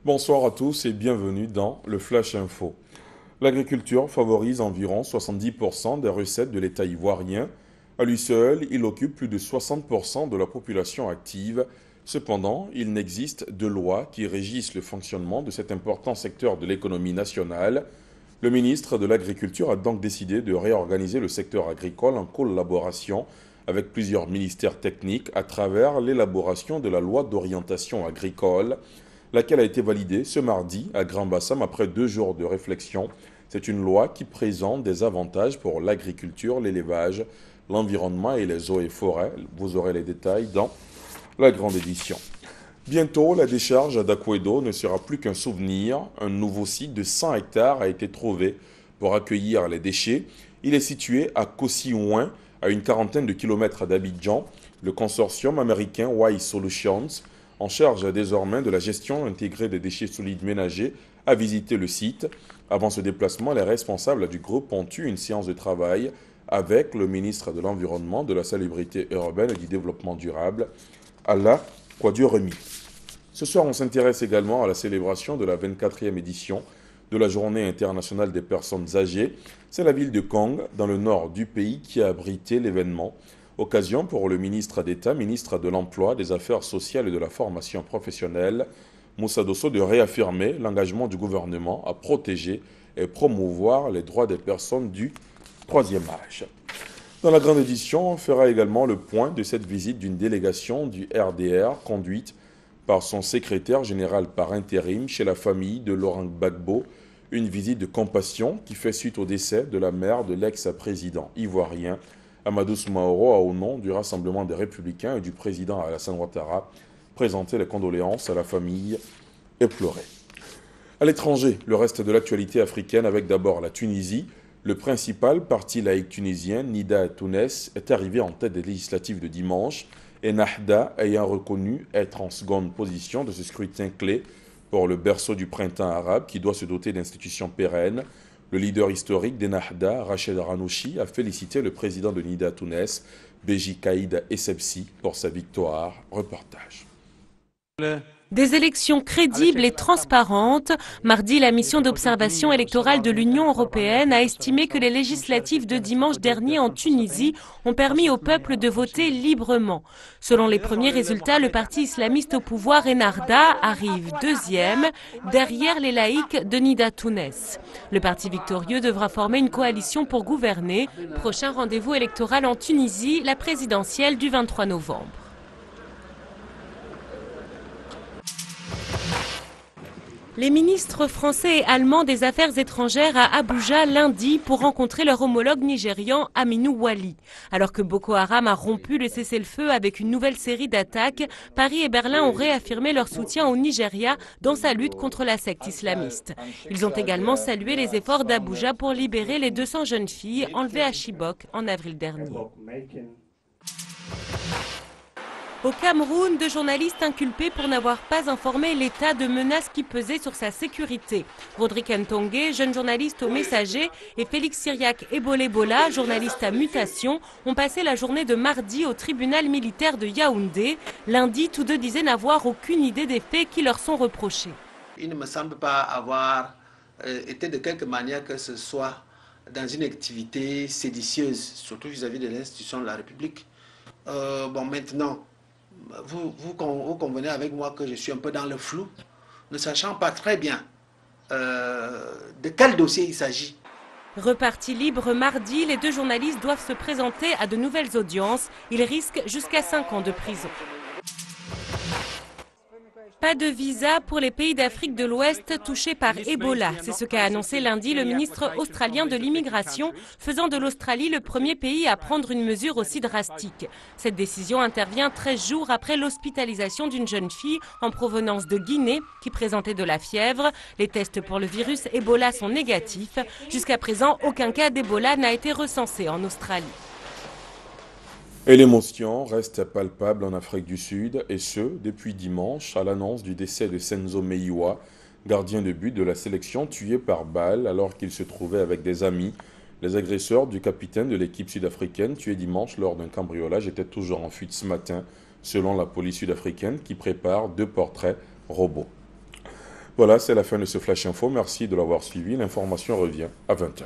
Bonsoir à tous et bienvenue dans le Flash Info. L'agriculture favorise environ 70% des recettes de l'État ivoirien. À lui seul, il occupe plus de 60% de la population active. Cependant, il n'existe de loi qui régisse le fonctionnement de cet important secteur de l'économie nationale. Le ministre de l'Agriculture a donc décidé de réorganiser le secteur agricole en collaboration avec plusieurs ministères techniques à travers l'élaboration de la loi d'orientation agricole, laquelle a été validée ce mardi à Grand-Bassam après 2 jours de réflexion. C'est une loi qui présente des avantages pour l'agriculture, l'élevage, l'environnement et les eaux et forêts. Vous aurez les détails dans la grande édition. Bientôt, la décharge d'Akwedo ne sera plus qu'un souvenir. Un nouveau site de 100 hectares a été trouvé pour accueillir les déchets. Il est situé à Kossi-Ouin, à une quarantaine de kilomètres d'Abidjan. Le consortium américain Y Solutions, en charge désormais de la gestion intégrée des déchets solides ménagers, a visité le site. Avant ce déplacement, les responsables du groupe ont eu une séance de travail avec le ministre de l'Environnement, de la Salubrité urbaine et du Développement durable, Alla Kouadio-Remi. Ce soir, on s'intéresse également à la célébration de la 24e édition de la Journée internationale des personnes âgées. C'est la ville de Kong, dans le nord du pays, qui a abrité l'événement. Occasion pour le ministre d'État, ministre de l'Emploi, des Affaires sociales et de la formation professionnelle, Moussa Dosso, de réaffirmer l'engagement du gouvernement à protéger et promouvoir les droits des personnes du troisième âge. Dans la grande édition, on fera également le point de cette visite d'une délégation du RDR conduite par son secrétaire général par intérim chez la famille de Laurent Gbagbo, une visite de compassion qui fait suite au décès de la mère de l'ex-président ivoirien Amadou Soumaoro a, au nom du Rassemblement des Républicains et du président Alassane Ouattara, présenté les condoléances à la famille éplorée. À l'étranger, le reste de l'actualité africaine avec d'abord la Tunisie. Le principal parti laïque tunisien, Nida Tounes, est arrivé en tête des législatives de dimanche, et Nahda ayant reconnu être en seconde position de ce scrutin clé pour le berceau du printemps arabe qui doit se doter d'institutions pérennes. Le leader historique d'Ennahda, Rached Ranouchi, a félicité le président de Nida Tounes, Béji Caïd Essebsi, pour sa victoire. Reportage. Des élections crédibles et transparentes. Mardi, la mission d'observation électorale de l'Union européenne a estimé que les législatives de dimanche dernier en Tunisie ont permis au peuple de voter librement. Selon les premiers résultats, le parti islamiste au pouvoir Ennahda arrive deuxième, derrière les laïcs de Nida Tounes. Le parti victorieux devra former une coalition pour gouverner. Prochain rendez-vous électoral en Tunisie, la présidentielle du 23 novembre. Les ministres français et allemands des Affaires étrangères à Abuja lundi pour rencontrer leur homologue nigérian Aminou Wali. Alors que Boko Haram a rompu le cessez-le-feu avec une nouvelle série d'attaques, Paris et Berlin ont réaffirmé leur soutien au Nigeria dans sa lutte contre la secte islamiste. Ils ont également salué les efforts d'Abuja pour libérer les 200 jeunes filles enlevées à Chibok en avril dernier. Au Cameroun, 2 journalistes inculpés pour n'avoir pas informé l'État de menaces qui pesaient sur sa sécurité. Rodrigue Ntongue, jeune journaliste au Messager, et Félix Syriac Ebolebola, journaliste à mutation, ont passé la journée de mardi au tribunal militaire de Yaoundé. Lundi, tous deux disaient n'avoir aucune idée des faits qui leur sont reprochés. Il ne me semble pas avoir été de quelque manière que ce soit dans une activité séditieuse, surtout vis-à-vis de l'institution de la République. Maintenant, vous convenez avec moi que je suis un peu dans le flou, ne sachant pas très bien de quel dossier il s'agit. Repartis libres mardi, les 2 journalistes doivent se présenter à de nouvelles audiences. Ils risquent jusqu'à 5 ans de prison. Pas de visa pour les pays d'Afrique de l'Ouest touchés par Ebola. C'est ce qu'a annoncé lundi le ministre australien de l'immigration, faisant de l'Australie le premier pays à prendre une mesure aussi drastique. Cette décision intervient 13 jours après l'hospitalisation d'une jeune fille en provenance de Guinée qui présentait de la fièvre. Les tests pour le virus Ebola sont négatifs. Jusqu'à présent, aucun cas d'Ebola n'a été recensé en Australie. Et l'émotion reste palpable en Afrique du Sud, et ce, depuis dimanche, à l'annonce du décès de Senzo Meyiwa, gardien de but de la sélection tué par balle alors qu'il se trouvait avec des amis. Les agresseurs du capitaine de l'équipe sud-africaine tué dimanche lors d'un cambriolage étaient toujours en fuite ce matin, selon la police sud-africaine qui prépare 2 portraits robots. Voilà, c'est la fin de ce Flash Info. Merci de l'avoir suivi. L'information revient à 20 h.